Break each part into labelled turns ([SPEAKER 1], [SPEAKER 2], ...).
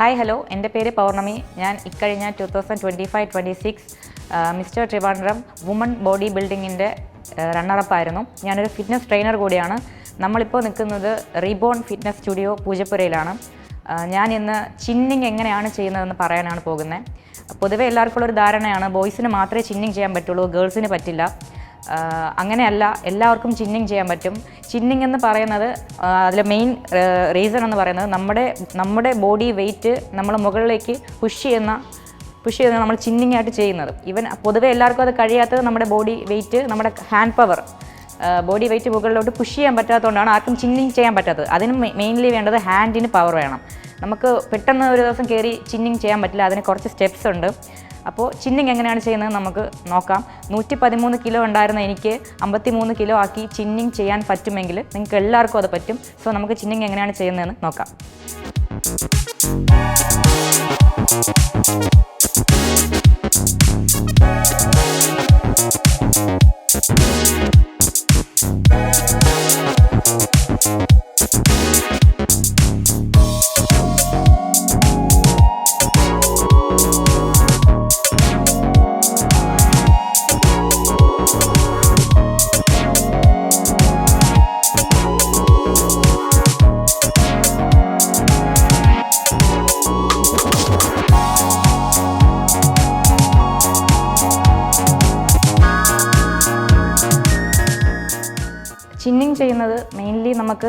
[SPEAKER 1] Hi hello, എൻ്റെ പേര് പൗർണമി. ഞാൻ ഇക്കഴിഞ്ഞ 2025-26 മിസ്റ്റർ ട്രിവാൻഡ്രം വുമൺ ബോഡി ബിൽഡിങ്ങിൻ്റെ റണ്ണറപ്പായിരുന്നു. ഞാനൊരു ഫിറ്റ്നസ് ട്രെയിനർ കൂടിയാണ്. നമ്മളിപ്പോൾ നിൽക്കുന്നത് റീബോൺ ഫിറ്റ്നസ് സ്റ്റുഡിയോ പൂജപ്പുരയിലാണ്. ഞാൻ ഇന്ന് ചിന്നിങ് എങ്ങനെയാണ് ചെയ്യുന്നതെന്ന് പറയാനാണ് പോകുന്നത്. പൊതുവേ എല്ലാവർക്കും ഉള്ളൊരു ധാരണയാണ് ബോയ്സിന് മാത്രമേ ചിന്നിങ് ചെയ്യാൻ പറ്റുള്ളൂ, ഗേൾസിന് പറ്റില്ല. അങ്ങനെയല്ല, എല്ലാവർക്കും ചിന്നിങ് ചെയ്യാൻ പറ്റും. ചിന്നിങ് എന്ന് പറയുന്നത് അതിലെ മെയിൻ റീസൺ എന്ന് പറയുന്നത് നമ്മുടെ ബോഡി വെയ്റ്റ് നമ്മൾ മുകളിലേക്ക് പുഷ് ചെയ്യുന്ന നമ്മൾ ചിന്നിങ് ആയിട്ട് ചെയ്യുന്നത്. പൊതുവേ എല്ലാവർക്കും അത് കഴിയാത്തത് നമ്മുടെ ബോഡി വെയ്റ്റ്, നമ്മുടെ ഹാൻഡ് പവർ, ബോഡി വെയ്റ്റ് മുകളിലോട്ട് പുഷ് ചെയ്യാൻ പറ്റാത്തതുകൊണ്ടാണ് ആർക്കും ചിന്നിങ് ചെയ്യാൻ പറ്റാത്തത്. അതിന് മെയിൻലി വേണ്ടത് ഹാൻഡിന് പവർ വേണം. നമുക്ക് പെട്ടെന്ന് ഒരു ദിവസം കയറി ചിന്നിങ് ചെയ്യാൻ പറ്റില്ല, അതിന് കുറച്ച് സ്റ്റെപ്സ് ഉണ്ട്. അപ്പോൾ ചിന്നിങ് എങ്ങനെയാണ് ചെയ്യുന്നത് നമുക്ക് നോക്കാം. 113 കിലോ ഉണ്ടായിരുന്ന എനിക്ക് 53 കിലോ ആക്കി ചിന്നിങ് ചെയ്യാൻ പറ്റുമെങ്കിൽ നിങ്ങൾക്ക് എല്ലാവർക്കും അത് പറ്റും. സോ നമുക്ക് ചിന്നിങ് എങ്ങനെയാണ് ചെയ്യുന്നതെന്ന് നോക്കാം. ചിന്നിങ് ചെയ്യുന്നത് മെയിൻലി നമുക്ക്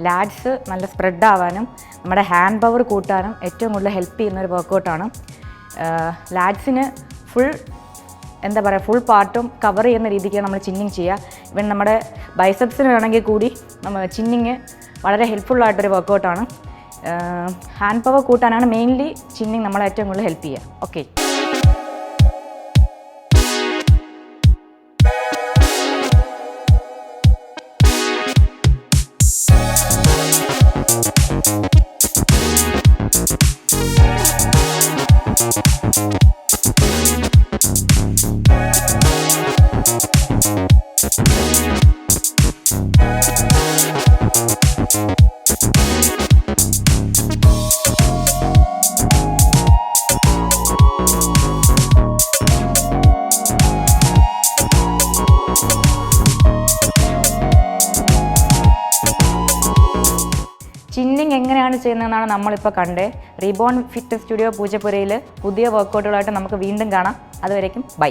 [SPEAKER 1] ലാഡ്സ് നല്ല സ്പ്രെഡ് ആവാനും നമ്മുടെ ഹാൻഡ് പവർ കൂട്ടാനും ഏറ്റവും കൂടുതൽ ഹെൽപ്പ് ചെയ്യുന്ന ഒരു വർക്കൗട്ടാണ്. ലാഡ്സിന് ഫുൾ പാർട്ടും കവർ ചെയ്യുന്ന രീതിക്ക് നമ്മൾ ചിന്നിങ് ചെയ്യുക. ഇവൻ നമ്മുടെ ബൈസെപ്സിന് വേണമെങ്കിൽ കൂടി ചിന്നിങ് വളരെ ഹെൽപ്ഫുള്ളായിട്ടൊരു വർക്കൗട്ടാണ്. ഹാൻഡ് പവർ കൂട്ടാനാണ് മെയിൻലി ചിന്നിങ് നമ്മളെ ഏറ്റവും കൂടുതൽ ഹെൽപ്പ് ചെയ്യുക. ഓക്കെ, ചിന്നിങ് എങ്ങനെയാണ് ചെയ്യുന്നതെന്നാണ് നമ്മളിപ്പോൾ കണ്ടേ. റീബോൺ ഫിറ്റ്നസ് സ്റ്റുഡിയോ പൂജപ്പുരയിൽ പുതിയ വർക്കൗട്ടുകളായിട്ട് നമുക്ക് വീണ്ടും കാണാം. അതുവരേക്കും ബൈ.